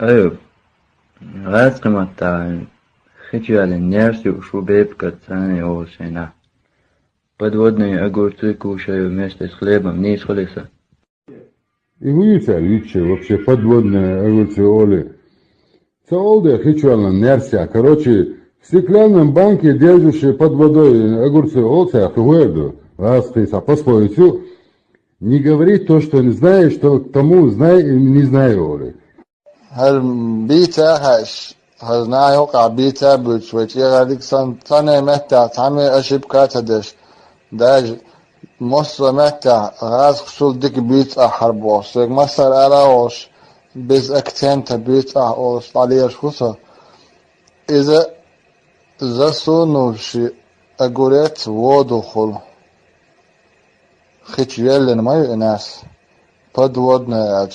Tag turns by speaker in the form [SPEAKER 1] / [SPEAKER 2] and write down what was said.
[SPEAKER 1] أيوة، غاز قمتا خجال الناس وشوبيب كتاني أو سينا قد ودني أقول تيكو شيء ومستس خليبة منيس خليسة.
[SPEAKER 2] И видите, Ричи, вообще подводная эволюция. Саолда хичуальна нерсия. Короче, в стеклянном банке, держащие под водой огурцы олца, хуэду, раз ты пословицу, не говори то, что не знаешь, что тому знай и не знаю, Оли.
[SPEAKER 3] هل بيتا هاش هزنا يوقع بيتا بوتشويت يغاديك سنة متى تعمل أشيب كاتدش داج مصر متى غاز خصول ديك بيت أحرب وصيك مصر أراوش بيز أكتين تبيت أحوش عليش خصوصا إذا засунувши огурец в воду хич елен мою нас подводная,